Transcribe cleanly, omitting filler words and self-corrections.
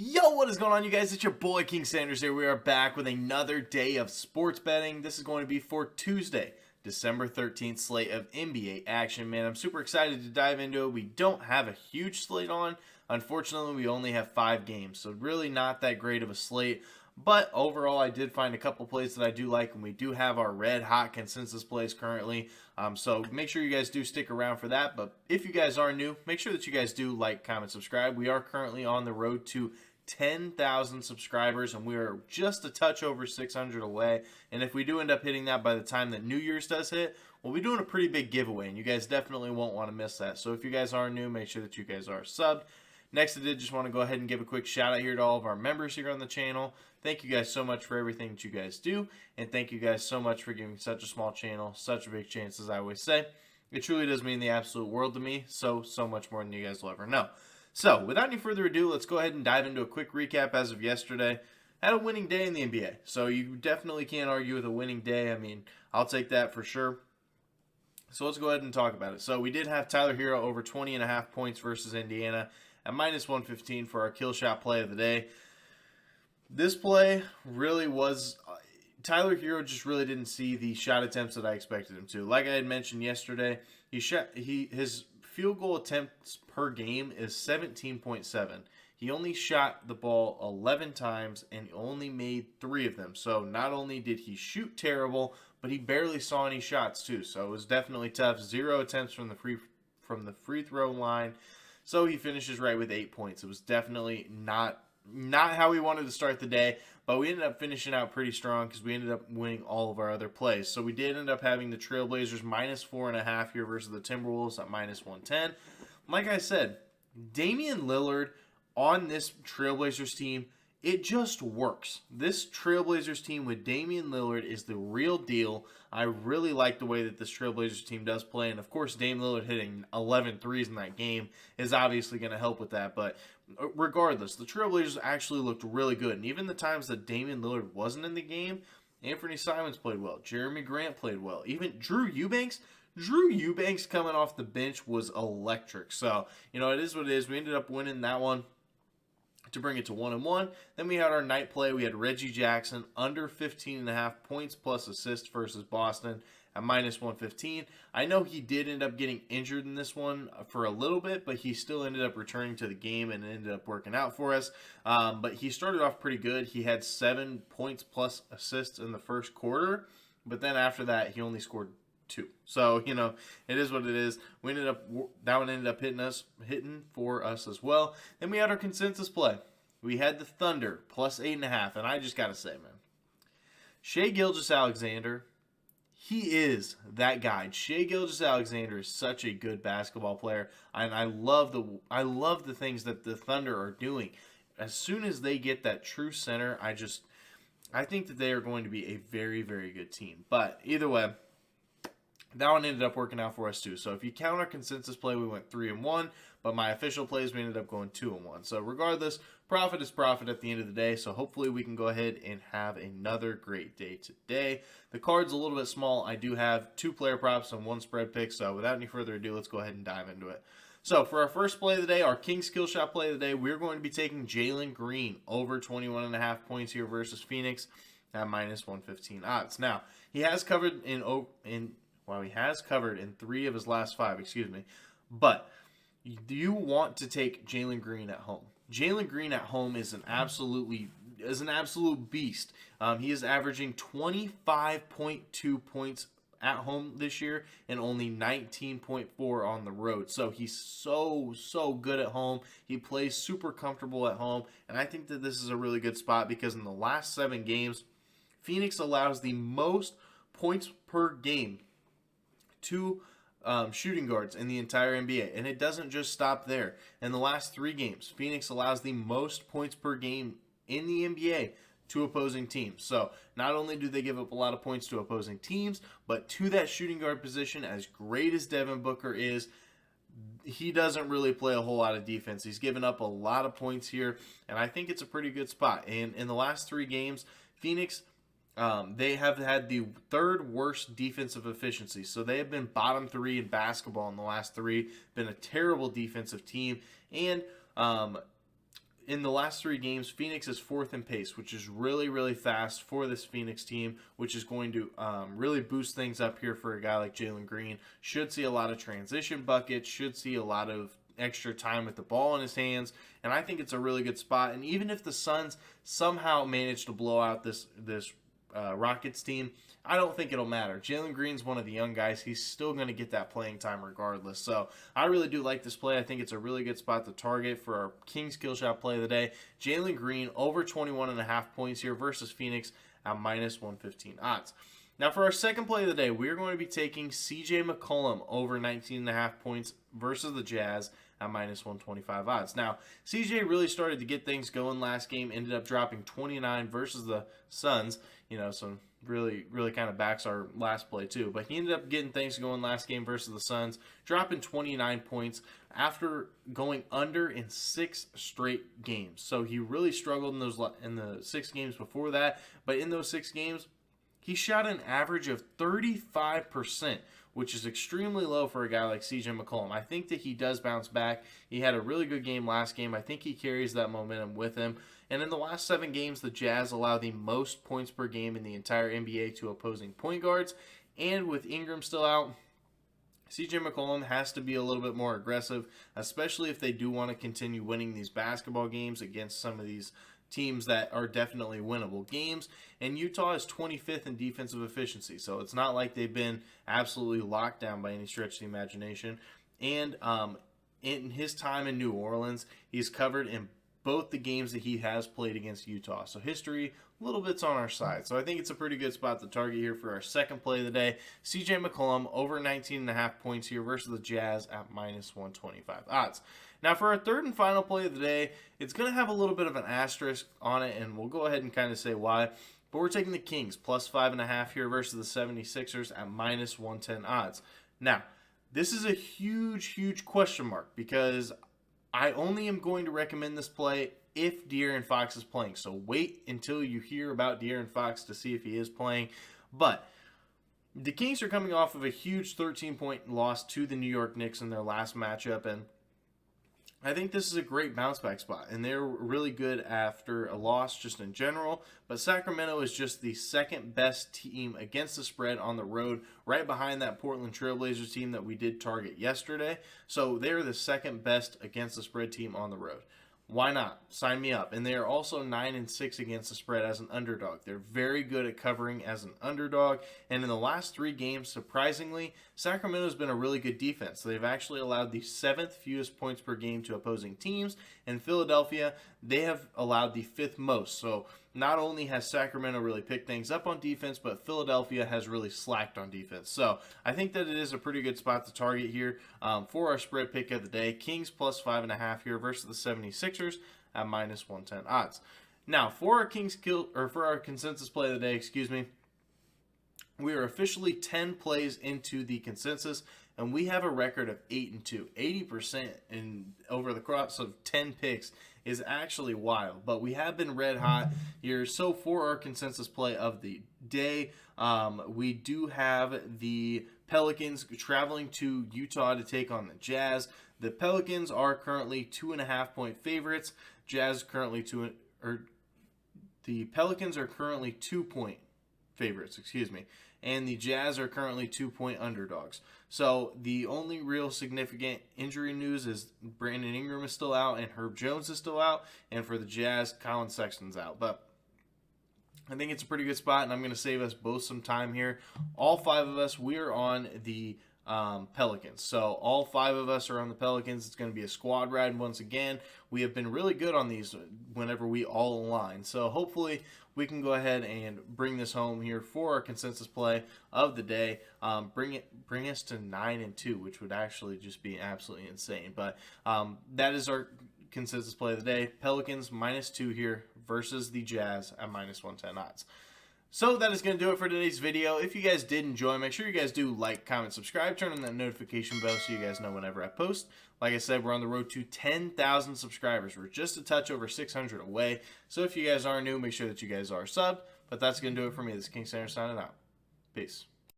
Yo, what is going on, you guys? It's your boy King Sanders here. We are back with another day of sports betting. This is going to be for Tuesday, December 13th slate of NBA action. Man, I'm super excited to dive into it. We don't have a huge slate on. Unfortunately, we only have 5 games, so really not that great of a slate. But overall, I did find a couple plays that I do like, and we do have our red hot consensus plays currently. So make sure you guys do stick around for that. But if you guys are new, make sure that you guys do like, comment, subscribe. We are currently on the road to 10,000 subscribers, and we are just a touch over 600 away. And if we do end up hitting that by the time that New Year's does hit, we'll be doing a pretty big giveaway, and you guys definitely won't want to miss that. So if you guys are new, make sure that you guys are subbed. Next, I did just want to go ahead and give a quick shout out here to all of our members here on the channel. Thank you guys so much for everything that you guys do, and thank you guys so much for giving such a small channel such a big chance, as I always say. It truly does mean the absolute world to me, so much more than you guys will ever know. So, without any further ado, let's go ahead and dive into a quick recap as of yesterday. Had a winning day in the NBA, so you definitely can't argue with a winning day. I mean, I'll take that for sure. So let's go ahead and talk about it. So we did have Tyler Hero over 20.5 points versus Indiana at minus 115 for our kill shot play of the day. This play really was, Tyler Hero just really didn't see the shot attempts that I expected him to. Like I had mentioned yesterday, his field goal attempts per game is 17.7. He only shot the ball 11 times and only made 3 of them. So not only did he shoot terrible, but he barely saw any shots too. So it was definitely tough. 0 attempts from the free throw line. So he finishes right with 8 points. It was definitely not how we wanted to start the day, but we ended up finishing out pretty strong because we ended up winning all of our other plays. So we did end up having the Trailblazers minus 4.5 here versus the Timberwolves at minus 110. Like I said, Damian Lillard on this Trailblazers team, it just works. This Trailblazers team with Damian Lillard is the real deal. I really like the way that this Trailblazers team does play. And, of course, Dame Lillard hitting 11 threes in that game is obviously going to help with that. But regardless, the Trailblazers actually looked really good. And even the times that Damian Lillard wasn't in the game, Anthony Simons played well. Jeremy Grant played well. Even Drew Eubanks coming off the bench was electric. So, it is what it is. We ended up winning that one to bring it to 1-1. Then we had our night play. We had Reggie Jackson under 15.5 points plus assists versus Boston at minus 115. I know he did end up getting injured in this one for a little bit, but he still ended up returning to the game and ended up working out for us. But he started off pretty good. He had 7 points plus assists in the first quarter, but then after that, he only scored 2. So, it is what it is. That one ended up hitting for us as well. Then we had our consensus play. We had the Thunder plus 8.5, and I just got to say, man, Shai Gilgeous-Alexander, he is that guy. Shai Gilgeous-Alexander is such a good basketball player, and I love the things that the Thunder are doing. As soon as they get that true center, I think that they are going to be a very, very good team. But either way, that one ended up working out for us too. So if you count our consensus play, we went 3-1, but my official plays, we ended up going 2-1. So regardless, profit is profit at the end of the day. So hopefully we can go ahead and have another great day today. The card's a little bit small. I do have 2 player props and 1 spread pick. So without any further ado, let's go ahead and dive into it. So for our first play of the day, our King skill shot play of the day, we're going to be taking Jalen Green over 21.5 points here versus Phoenix at minus 115 odds. Now, he has covered he has covered in 3 of his last 5, but do you want to take Jalen Green at home? Jalen Green at home is an absolute beast. He is averaging 25.2 points at home this year and only 19.4 on the road. So he's so good at home. He plays super comfortable at home, and I think that this is a really good spot because in the last 7 games, Phoenix allows the most points per game to shooting guards in the entire NBA, and it doesn't just stop there. In the last 3 games, Phoenix allows the most points per game in the NBA to opposing teams. So not only do they give up a lot of points to opposing teams, but to that shooting guard position, as great as Devin Booker is, he doesn't really play a whole lot of defense. He's given up a lot of points here, and I think it's a pretty good spot. And in the last 3 games, Phoenix, they have had the 3rd worst defensive efficiency. So they have been bottom 3 in basketball in the last 3, been a terrible defensive team. And in the last 3 games, Phoenix is 4th in pace, which is really, really fast for this Phoenix team, which is going to really boost things up here for a guy like Jalen Green. Should see a lot of transition buckets, should see a lot of extra time with the ball in his hands, and I think it's a really good spot. And even if the Suns somehow manage to blow out this Rockets team, I don't think it'll matter. Jalen Green's one of the young guys. He's still going to get that playing time regardless. So I really do like this play. I think it's a really good spot to target for our King skill shot play of the day. Jalen Green over 21.5 points here versus Phoenix at minus 115 odds. Now for our second play of the day, we're going to be taking CJ McCollum over 19.5 points versus the Jazz at minus 125 odds. Now, CJ really started to get things going last game, ended up dropping 29 versus the Suns, so really kind of backs our last play too. But he ended up getting things going last game versus the Suns, dropping 29 points after going under in 6 straight games. So he really struggled in the 6 games before that, but in those 6 games, he shot an average of 35%, which is extremely low for a guy like CJ McCollum. I think that he does bounce back. He had a really good game last game. I think he carries that momentum with him. And in the last 7 games, the Jazz allow the most points per game in the entire NBA to opposing point guards. And with Ingram still out, CJ McCollum has to be a little bit more aggressive, especially if they do want to continue winning these basketball games against some of these teams that are definitely winnable games. And Utah is 25th in defensive efficiency, so it's not like they've been absolutely locked down by any stretch of the imagination. And in his time in New Orleans, he's covered in both the games that he has played against Utah. So history, a little bit's on our side. So I think it's a pretty good spot to target here for our second play of the day. CJ McCollum over 19.5 points here versus the Jazz at minus 125 odds. Now for our third and final play of the day, it's going to have a little bit of an asterisk on it, and we'll go ahead and kind of say why. But we're taking the Kings plus 5.5 here versus the 76ers at minus 110 odds. Now, this is a huge question mark because I only am going to recommend this play if De'Aaron Fox is playing. So wait until you hear about De'Aaron Fox to see if he is playing. But the Kings are coming off of a huge 13-point loss to the New York Knicks in their last matchup, and I think this is a great bounce back spot, and they're really good after a loss just in general. But Sacramento is just the second best team against the spread on the road, right behind that Portland Trailblazers team that we did target yesterday. So they're the second best against the spread team on the road. Why not? Sign me up. And they are also 9-6 against the spread as an underdog. They're very good at covering as an underdog. And in the last 3 games, surprisingly, Sacramento's been a really good defense. They've actually allowed the 7th fewest points per game to opposing teams. And Philadelphia, they have allowed the 5th most. So not only has Sacramento really picked things up on defense, but Philadelphia has really slacked on defense. So I think that it is a pretty good spot to target here for our spread pick of the day. Kings plus 5.5 here versus the 76ers at minus 110 odds. Now for our consensus play of the day, we are officially 10 plays into the consensus, and we have a record of 8-2. 80% in over the course of 10 picks is actually wild, but we have been red hot here. So for our consensus play of the day, we do have the Pelicans traveling to Utah to take on the Jazz. The Pelicans are currently 2.5-point favorites. The Pelicans are currently 2-point favorites, and the Jazz are currently 2-point underdogs. So the only real significant injury news is Brandon Ingram is still out and Herb Jones is still out, and for the Jazz, Colin Sexton's out. But I think it's a pretty good spot, and I'm going to save us both some time here. All 5 of us, we are on the Pelicans. So all 5 of us are on the Pelicans. It's going to be a squad ride once again. We have been really good on these whenever we all align. So hopefully we can go ahead and bring this home here for our consensus play of the day. Bring us to 9-2, which would actually just be absolutely insane. But that is our consensus play of the day. Pelicans -2 here versus the Jazz at minus 110 odds. So that is going to do it for today's video. If you guys did enjoy, make sure you guys do like, comment, subscribe, turn on that notification bell so you guys know whenever I post. Like I said, we're on the road to 10,000 subscribers. We're just a touch over 600 away. So if you guys are new, make sure that you guys are subbed. But that's going to do it for me. This is King Center signing out. Peace.